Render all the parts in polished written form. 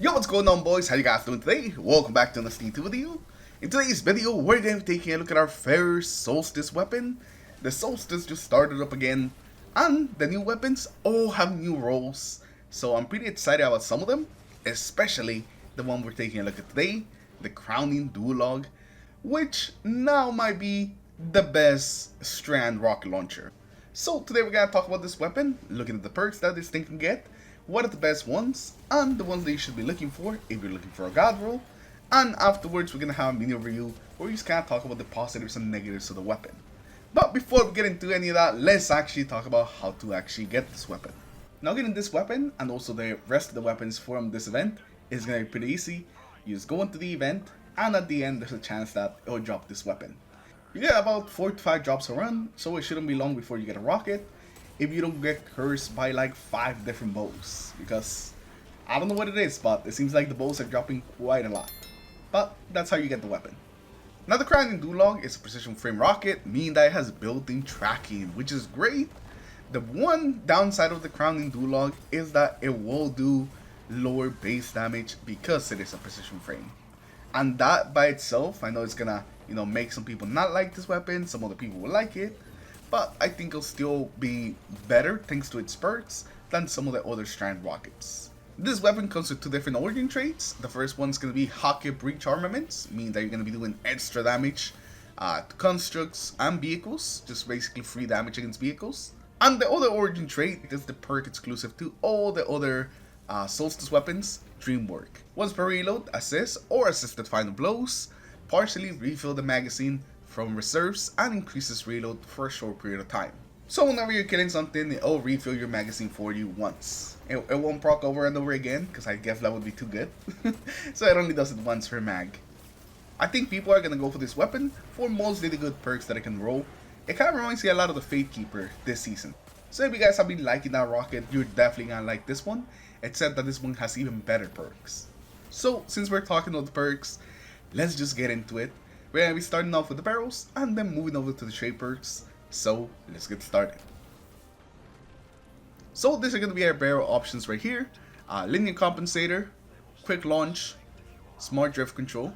Yo, what's going on, boys? How you guys doing today? Welcome back to another 2 video. In today's video, we're going to be taking a look at our first Solstice weapon. The Solstice just started up again, and the new weapons all have new roles. So I'm pretty excited about some of them, especially the one we're taking a look at today, the Crowning Duologue, which now might be the best Strand rocket launcher. So today we're going to talk about this weapon, looking at the perks that this thing can get, what are the best ones, and the ones that you should be looking for if you're looking for a god roll. And afterwards we're going to have a mini review where we just kind of talk about the positives and negatives of the weapon. But before we get into any of that, let's actually talk about how to actually get this weapon. Now getting this weapon and also the rest of the weapons from this event is going to be pretty easy. You just go into the event and at the end there's a chance that it will drop this weapon. You get about 4 to 5 drops a run, so it shouldn't be long before you get a rocket. If you don't get cursed by like 5 different bows, because I don't know what it is, but it seems like the bows are dropping quite a lot. But that's how you get the weapon. Now the Crowning Doulogue is a precision frame rocket, meaning that it has built-in tracking, which is great. The one downside of the Crowning Doulogue is that it will do lower base damage because it is a precision frame. And that by itself, I know it's gonna, make some people not like this weapon, some other people will like it. But I think it'll still be better thanks to its perks than some of the other Strand rockets. This weapon comes with 2 different origin traits. The first one's going to be Hockey Breach Armaments, meaning that you're going to be doing extra damage to constructs and vehicles, just basically free damage against vehicles. And the other origin trait is the perk exclusive to all the other Solstice weapons, Dream Work. Once per reload, assist or assisted final blows, partially refill the magazine from reserves and increases reload for a short period of time. So whenever you're killing something, it'll refill your magazine for you once. It won't proc over and over again, because I guess that would be too good. So it only does it once per mag. I think people are going to go for this weapon for mostly the good perks that it can roll. It kind of reminds me a lot of the Fate Keeper this season. So if you guys have been liking that rocket, you're definitely going to like this one, except that this one has even better perks. So since we're talking about the perks, let's just get into it. We're going to be starting off with the barrels and then moving over to the trait perks. So let's get started. So these are going to be our barrel options right here. Linear Compensator, Quick Launch, Smart Drift Control,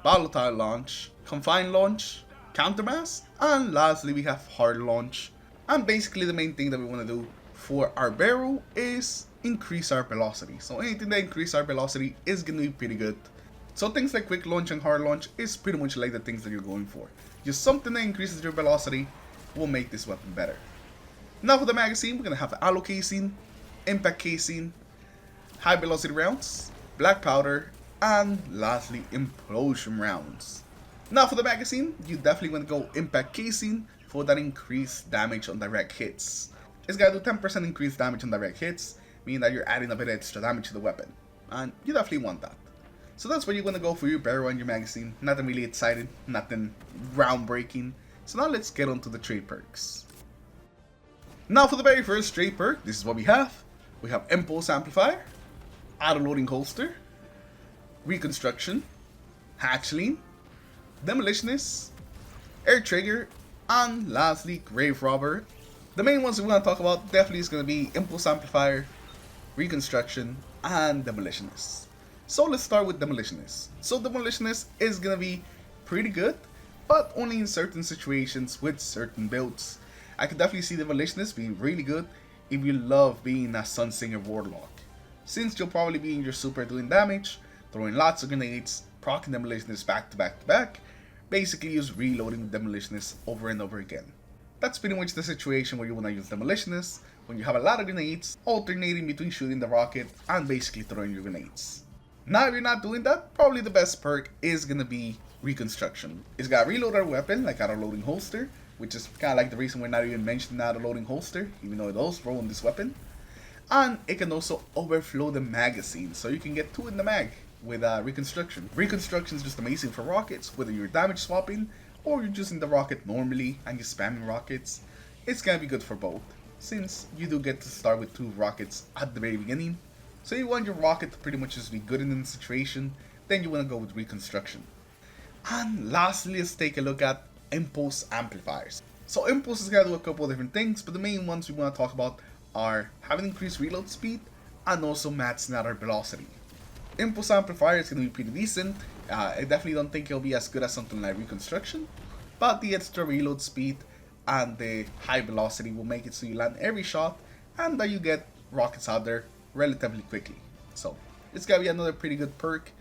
Volatile Launch, Confined Launch, Countermass, and lastly we have Hard Launch. And basically the main thing that we want to do for our barrel is increase our velocity. So anything that increases our velocity is going to be pretty good. So things like Quick Launch and Hard Launch is pretty much like the things that you're going for. Just something that increases your velocity will make this weapon better. Now for the magazine, we're going to have Allo Casing, Impact Casing, High Velocity Rounds, Black Powder, and lastly Implosion Rounds. Now for the magazine, you definitely want to go Impact Casing for that increased damage on direct hits. It's going to do 10% increased damage on direct hits, meaning that you're adding a bit of extra damage to the weapon. And you definitely want that. So that's what you're going to go for your barrel and your magazine. Nothing really exciting, nothing groundbreaking. So now let's get on to the trait perks. Now for the very first trait perk, this is what we have. We have Impulse Amplifier, Auto-Loading Holster, Reconstruction, Hatchling, Demolitionist, Air Trigger, and lastly Grave Robber. The main ones we want to talk about definitely is going to be Impulse Amplifier, Reconstruction, and Demolitionist. So let's start with Demolitionist. So Demolitionist is going to be pretty good, but only in certain situations with certain builds. I could definitely see Demolitionist being really good if you love being a Sunsinger Warlock, since you'll probably be in your super doing damage, throwing lots of grenades, proccing Demolitionist back to back to back, basically just reloading Demolitionist over and over again. That's pretty much the situation where you want to use Demolitionist, when you have a lot of grenades, alternating between shooting the rocket and basically throwing your grenades. Now if you're not doing that, probably the best perk is going to be Reconstruction. It's got a reloaded weapon like Auto-Loading Holster, which is kind of like the reason we're not even mentioning Auto-Loading Holster, even though it does roll on this weapon. And it can also overflow the magazine, so you can get 2 in the mag with Reconstruction. Reconstruction is just amazing for rockets, whether you're damage swapping or you're using the rocket normally and you're spamming rockets. It's going to be good for both, since you do get to start with 2 rockets at the very beginning. So you want your rocket to pretty much just be good in the situation, then you want to go with Reconstruction. And lastly, let's take a look at Impulse Amplifiers. So Impulse is going to do a couple of different things, but the main ones we want to talk about are having increased reload speed and also maxing out our velocity. Impulse Amplifier is going to be pretty decent. I definitely don't think it'll be as good as something like Reconstruction, but the extra reload speed and the high velocity will make it so you land every shot and that you get rockets out there relatively quickly. So it's going to be another pretty good perk,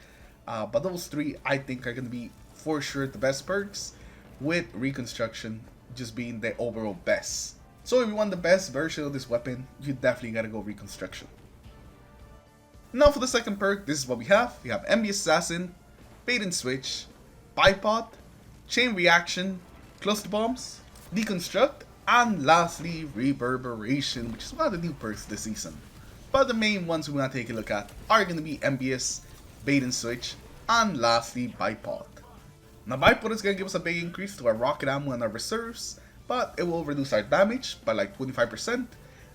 but those three I think are going to be for sure the best perks, with Reconstruction just being the overall best. So if you want the best version of this weapon, you definitely gotta go Reconstruction. Now for the second perk, this is what we have. We have Envious Assassin, Bait and Switch, Bipod, Chain Reaction, Cluster Bombs, Deconstruct, and lastly Reverberation, which is one of the new perks this season. But the main ones we want to take a look at are going to be Envious, Bait and Switch, and lastly Bipod. Now Bipod is going to give us a big increase to our rocket ammo and our reserves, but it will reduce our damage by like 25%,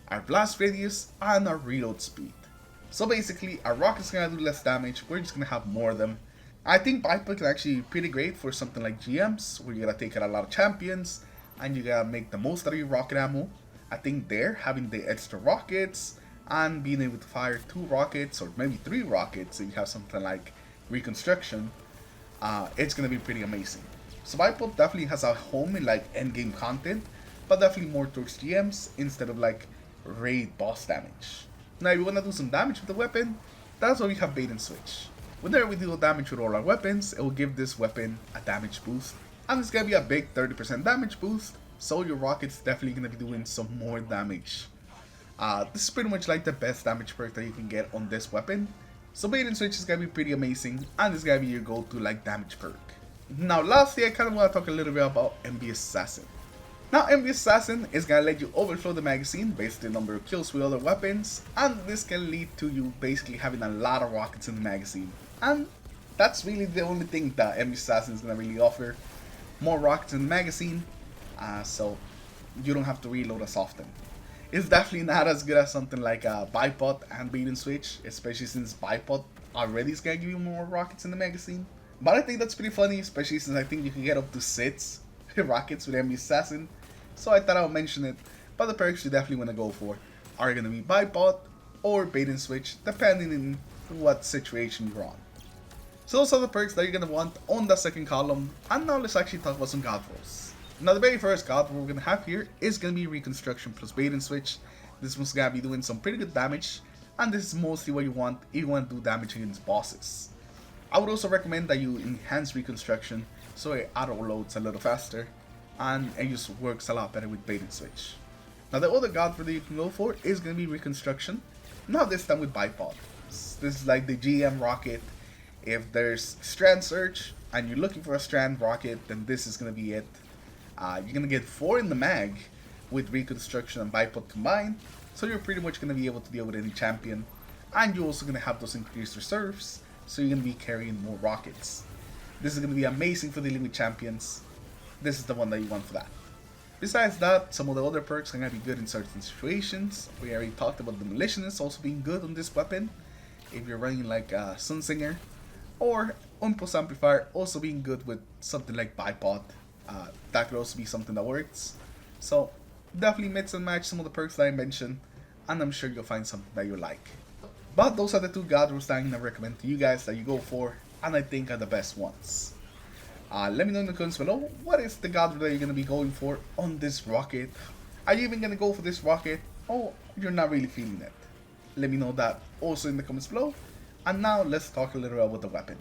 our blast radius, and our reload speed. So basically, our rocket's going to do less damage, we're just going to have more of them. I think Bipod is actually pretty great for something like GMs, where you gotta take out a lot of champions, and you gotta make the most out of your rocket ammo. I think there, having the extra rockets, and being able to fire 2 rockets, or maybe 3 rockets, if you have something like Reconstruction, it's gonna be pretty amazing. So Bipod definitely has a home in like endgame content, but definitely more towards GMs instead of like raid boss damage. Now if you wanna do some damage with the weapon, that's why we have Bait and Switch. Whenever we do damage with all our weapons, it will give this weapon a damage boost, and it's gonna be a big 30% damage boost, so your rocket's definitely gonna be doing some more damage. This is pretty much like the best damage perk that you can get on this weapon. So Bait and Switch is gonna be pretty amazing, and it's gonna be your go-to like damage perk. Now lastly, I kind of want to talk a little bit about Envious Assassin. Now Envious Assassin is gonna let you overflow the magazine based on the number of kills with other weapons, and this can lead to you basically having a lot of rockets in the magazine. And that's really the only thing that Envious Assassin is gonna really offer, more rockets in the magazine, so you don't have to reload as often. It's definitely not as good as something like Bipod and Bait and Switch, especially since Bipod already is gonna give you more rockets in the magazine. But I think that's pretty funny, especially since I think you can get up to 6 rockets with Envious Assassin. So I thought I would mention it, but the perks you definitely want to go for are gonna be Bipod or Bait and Switch, depending on what situation you're on. So those are the perks that you're gonna want on the second column, and now let's actually talk about some god rolls. Now the very first god roll we're gonna have here is gonna be Reconstruction plus Bait and Switch. This one's gonna be doing some pretty good damage, and this is mostly what you want if you want to do damage against bosses. I would also recommend that you enhance Reconstruction so it auto loads a little faster, and it just works a lot better with Bait and Switch. Now the other god roll that you can go for is gonna be Reconstruction, not this time with Bipod. This is like the GM rocket. If there's Strand Search and you're looking for a Strand rocket, then this is gonna be it. You're gonna get 4 in the mag with Reconstruction and Bipod combined, so you're pretty much gonna be able to deal with any champion, and you're also gonna have those increased reserves, so you're gonna be carrying more rockets. This is gonna be amazing for dealing with champions. This is the one that you want for that. Besides that, some of the other perks are gonna be good in certain situations. We already talked about Demolitionist also being good on this weapon if you're running like Sunsinger, or Impulse Amplifier also being good with something like Bipod. That could also be something that works. So definitely mix and match some of the perks that I mentioned, and I'm sure you'll find something that you like. But those are the 2 god rolls that I'm gonna recommend to you guys that you go for, and I think are the best ones. Let me know in the comments below, what is the god roll that you're gonna be going for on this rocket? Are you even gonna go for this rocket, or you're not really feeling it? Let me know that also in the comments below. And now let's talk a little about the weapon.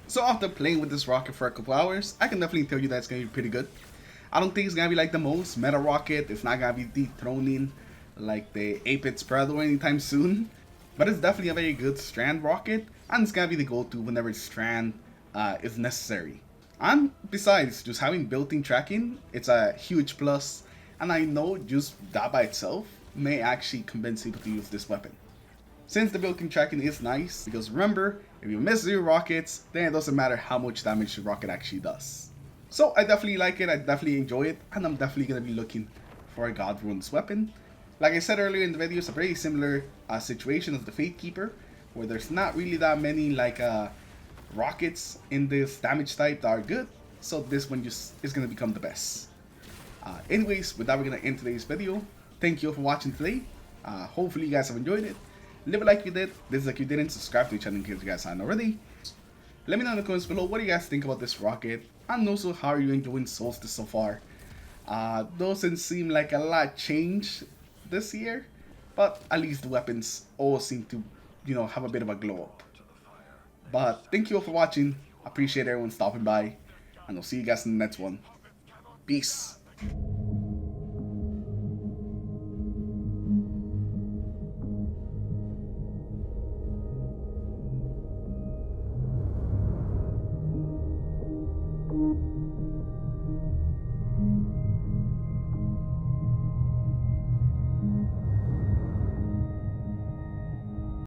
So after playing with this rocket for a couple hours, I can definitely tell you that it's going to be pretty good. I don't think it's going to be like the most meta rocket. It's not going to be dethroning like the Apex Predator anytime soon. But it's definitely a very good Strand rocket, and it's going to be the go-to whenever Strand is necessary. And besides, just having built-in tracking, it's a huge plus. And I know just that by itself may actually convince people to use this weapon. Since the built-in tracking is nice, because remember, if you miss your rockets, then it doesn't matter how much damage the rocket actually does. So I definitely like it, I definitely enjoy it, and I'm definitely going to be looking for a god roll on this weapon. Like I said earlier in the video, it's a very similar situation as the Fate Keeper, where there's not really that many like rockets in this damage type that are good, so this one just is going to become the best. Anyways, with that we're going to end today's video. Thank you all for watching today. Hopefully you guys have enjoyed it. leave a like if you did, dislike if you didn't, subscribe to the channel in case you guys haven't already. Let me know in the comments below what do you guys think about this rocket, and also how are you enjoying Solstice so far. Doesn't seem like a lot changed this year, but at least the weapons all seem to, have a bit of a glow up. But thank you all for watching. Appreciate everyone stopping by, and I'll see you guys in the next one. Peace.